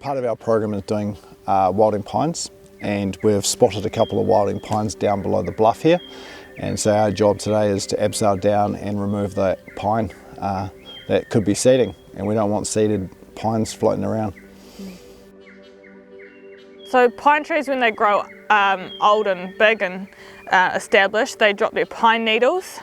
Part of our program is doing wilding pines, and we've spotted a couple of wilding pines down below the bluff here, and so our job today is to abseil down and remove that pine that could be seeding, and we don't want seeded pines floating around. So pine trees, when they grow old and big and established, they drop their pine needles.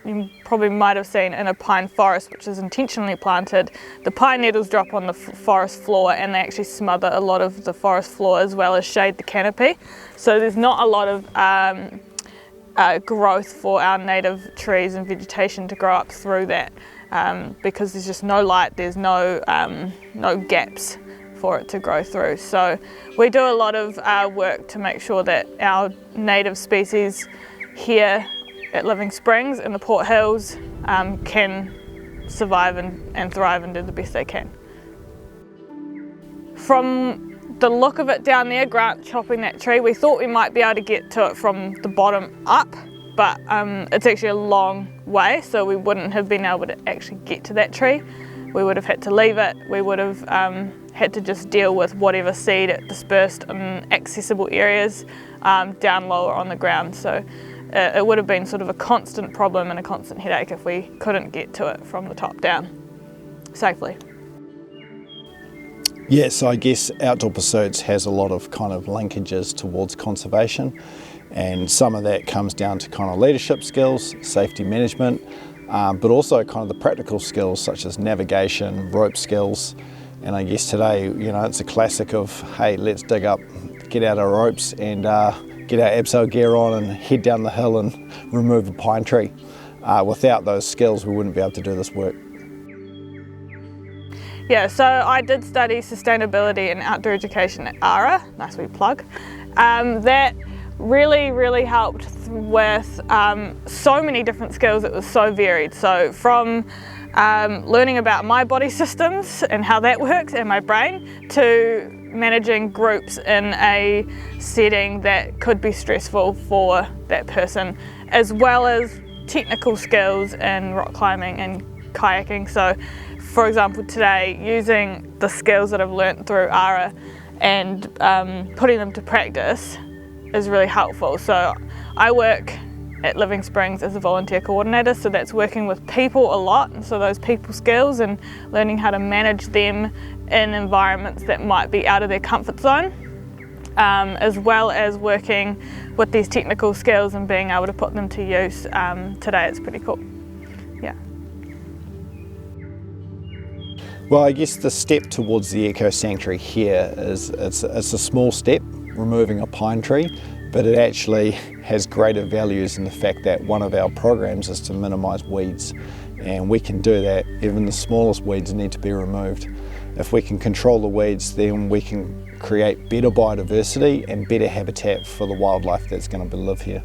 You probably might have seen in a pine forest, which is intentionally planted, the pine needles drop on the forest floor and they actually smother a lot of the forest floor as well as shade the canopy. So there's not a lot of growth for our native trees and vegetation to grow up through that because there's just no light, there's no gaps for it to grow through. So we do a lot of work to make sure that our native species here at Living Springs in the Port Hills can survive and thrive and do the best they can. From the look of it down there, Grant chopping that tree, we thought we might be able to get to it from the bottom up, but it's actually a long way, so we wouldn't have been able to actually get to that tree. We would have had to leave it, we would have had to just deal with whatever seed it dispersed in accessible areas down lower on the ground. So it would have been sort of a constant problem and a constant headache if we couldn't get to it from the top down safely. Yeah, so I guess Outdoor Pursuits has a lot of kind of linkages towards conservation, and some of that comes down to kind of leadership skills, safety management, but also kind of the practical skills such as navigation, rope skills. And I guess today, you know, it's a classic of, hey, let's dig up, get out our ropes and get our abseil gear on and head down the hill and remove a pine tree. Without those skills, we wouldn't be able to do this work. Yeah, so I did study sustainability and outdoor education at ARA, nice wee plug. That really helped with so many different skills. It was so varied. So from learning about my body systems and how that works and my brain, to managing groups in a setting that could be stressful for that person, as well as technical skills in rock climbing and kayaking. So for example, today, using the skills that I've learnt through ARA and putting them to practice is really helpful. So I work at Living Springs as a volunteer coordinator, so that's working with people a lot, and so those people skills and learning how to manage them in environments that might be out of their comfort zone, as well as working with these technical skills and being able to put them to use. Today it's pretty cool. Yeah. Well, I guess the step towards the Eco Sanctuary here is it's a small step, removing a pine tree, but it actually has greater values in the fact that one of our programs is to minimise weeds, and we can do that. Even the smallest weeds need to be removed. If we can control the weeds, then we can create better biodiversity and better habitat for the wildlife that's going to live here.